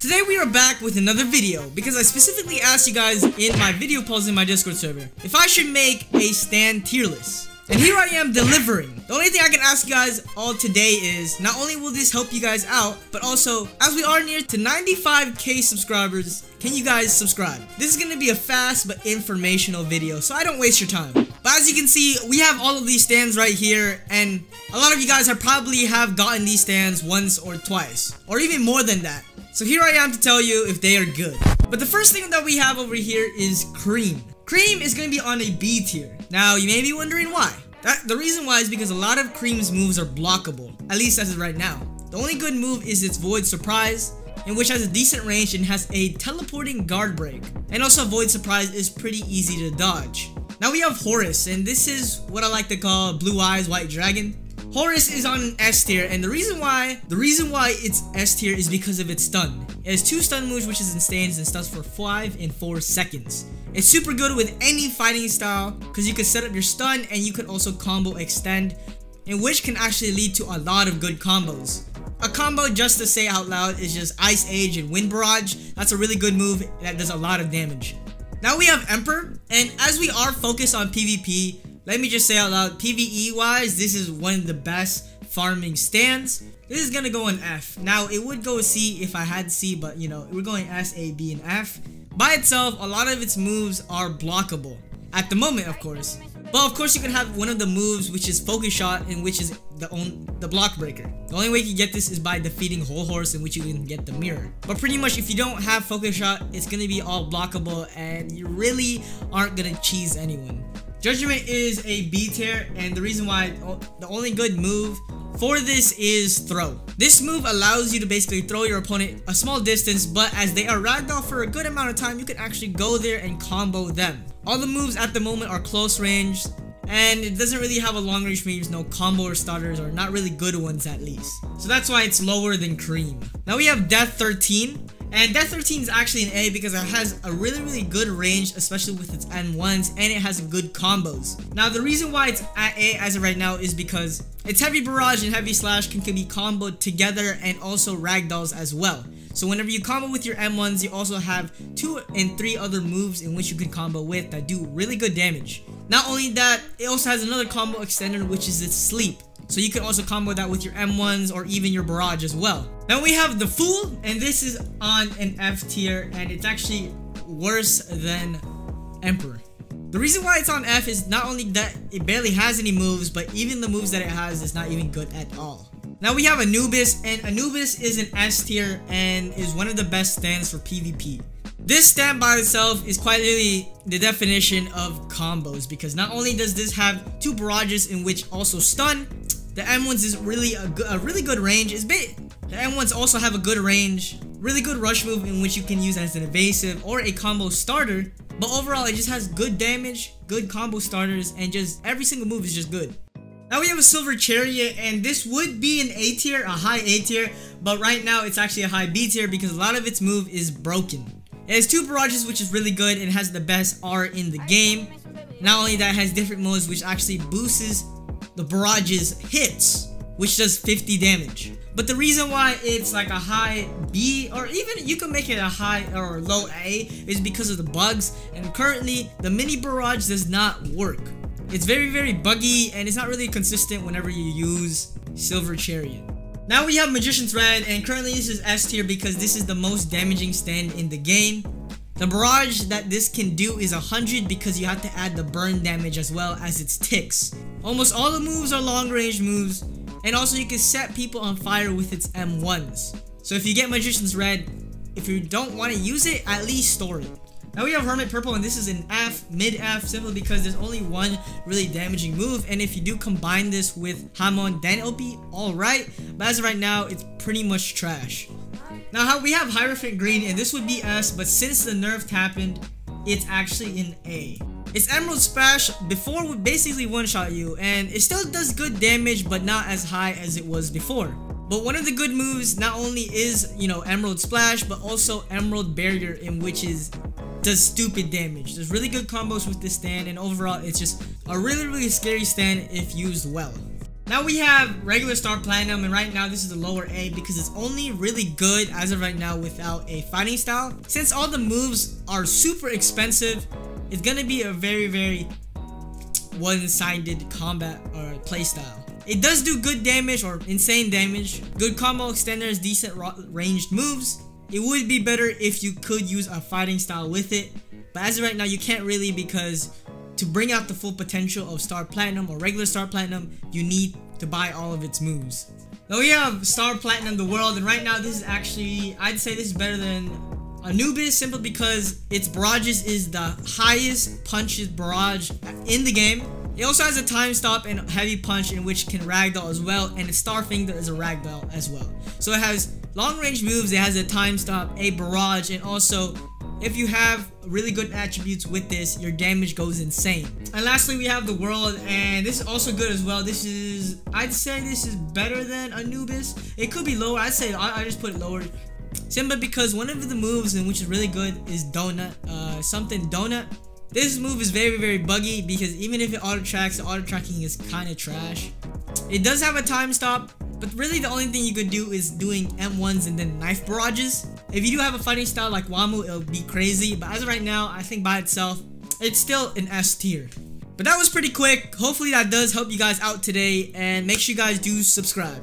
Today we are back with another video because I specifically asked you guys in my video polls in my Discord server if I should make a stand tier list. And here I am delivering. The only thing I can ask you guys all today is, not only will this help you guys out, but also, as we are near to 95k subscribers, can you guys subscribe? This is going to be a fast but informational video, so I don't waste your time. But as you can see, we have all of these stands right here, and a lot of you guys have probably gotten these stands once or twice, or even more than that. So here I am to tell you if they are good. But the first thing that we have over here is Cream. Cream is going to be on a B tier. Now, you may be wondering why. The reason why is because a lot of Cream's moves are blockable, at least as of right now. The only good move is its Void Surprise, in which has a decent range and has a teleporting guard break. And also Void Surprise is pretty easy to dodge. Now we have Horus, and this is what I like to call Blue Eyes White Dragon. Horus is on an S tier, and the reason why it's S tier is because of its stun. It has 2 stun moves, which is Instans and stuns for 5 and 4 seconds. It's super good with any fighting style because you can set up your stun and you can also combo extend, in which can actually lead to a lot of good combos. A combo, just to say out loud, is just Ice Age and Wind Barrage. That's a really good move that does a lot of damage. Now we have Emperor, and as we are focused on PvP, let me just say out loud, PvE wise, this is one of the best farming stands. This is gonna go in F. Now it would go C if I had C, but you know, we're going S, A, B, and F. By itself, a lot of its moves are blockable. At the moment, of course. But of course you can have one of the moves, which is Focus Shot, and which is the block breaker. The only way you can get this is by defeating Whole Horse, in which you can get the mirror. But pretty much if you don't have Focus Shot, it's gonna be all blockable and you really aren't gonna cheese anyone. Judgement is a B tier, and the reason why, the only good move for this is Throw. This move allows you to basically throw your opponent a small distance, but as they are ragdoll for a good amount of time, you can actually go there and combo them. All the moves at the moment are close range, and it doesn't really have a long range moves, no combo or starters, or not really good ones at least. So that's why it's lower than Cream. Now we have Death 13. And Death 13 is actually an A because it has a really good range, especially with its N1s, and it has good combos. Now the reason why it's at A as of right now is because its Heavy Barrage and Heavy Slash can be comboed together, and also ragdolls as well. So whenever you combo with your M1s, you also have 2 and 3 other moves in which you can combo with that do really good damage. Not only that, it also has another combo extender, which is its Sleep. So you can also combo that with your M1s or even your Barrage as well. Then we have the Fool, and this is on an F tier, and it's actually worse than Emperor. The reason why it's on F is not only that it barely has any moves, but even the moves that it has is not even good at all. Now we have Anubis, and Anubis is an S tier and is one of the best stands for PvP. This stand by itself is quite literally the definition of combos, because not only does this have 2 barrages in which also stun, the M1s is really a really good range. The M1s also have a good range, really good rush move in which you can use as an evasive or a combo starter. But overall, it just has good damage, good combo starters, and just every single move is just good. Now we have a Silver Chariot, and this would be an A tier, a high A tier, but right now it's actually a high B tier because a lot of its move is broken. It has 2 barrages, which is really good, and has the best R in the game. Not only that, it has different modes which actually boosts the barrage's hits, which does 50 damage. But the reason why it's like a high B, or even you can make it a high or low A, is because of the bugs, and currently the mini barrage does not work. It's very buggy, and it's not really consistent whenever you use Silver Chariot. Now we have Magician's Red, and currently this is S tier because this is the most damaging stand in the game. The barrage that this can do is 100 because you have to add the burn damage as well as its ticks. Almost all the moves are long range moves, and also you can set people on fire with its M1s. So if you get Magician's Red, if you don't want to use it, at least store it. Now we have Hermit Purple, and this is an F, mid F, simply because there's only one really damaging move, and if you do combine this with Hamon, then it'll be alright, but as of right now, it's pretty much trash. Now we have Hierophant Green, and this would be S, but since the nerf happened, it's actually an A. Its Emerald Splash before would basically one-shot you, and it still does good damage, but not as high as it was before. But one of the good moves not only is, you know, Emerald Splash, but also Emerald Barrier, in which does stupid damage. There's really good combos with this stand, and overall it's just a really scary stand if used well. Now we have regular Star Platinum, and right now this is the lower A because it's only really good as of right now without a fighting style. Since all the moves are super expensive, it's gonna be a very one-sided combat or playstyle. It does do good damage or insane damage, good combo extenders, decent ranged moves. It would be better if you could use a fighting style with it, but as of right now you can't really, because to bring out the full potential of Star Platinum or regular Star Platinum, you need to buy all of its moves. Now we have Star Platinum the World, and right now this is actually, I'd say this is better than Anubis, simply because its barrages is the highest punches barrage in the game. It also has a time stop and heavy punch, in which can ragdoll as well, and its star finger is a ragdoll as well. So it has long range moves, it has a time stop, a barrage, and also if you have really good attributes with this, your damage goes insane. And lastly, we have the World, and this is also good as well. This is, I'd say this is better than Anubis. It could be lower. I'd say I just put it lower, simply because one of the moves in which is really good is Donut, something Donut. This move is very buggy because even if it auto tracks, the auto tracking is kind of trash. It does have a time stop, but really the only thing you could do is doing M1s and then knife barrages. If you do have a fighting style like Wamu, it'll be crazy, but as of right now, I think by itself, it's still an S tier. But that was pretty quick. Hopefully that does help you guys out today, and make sure you guys do subscribe.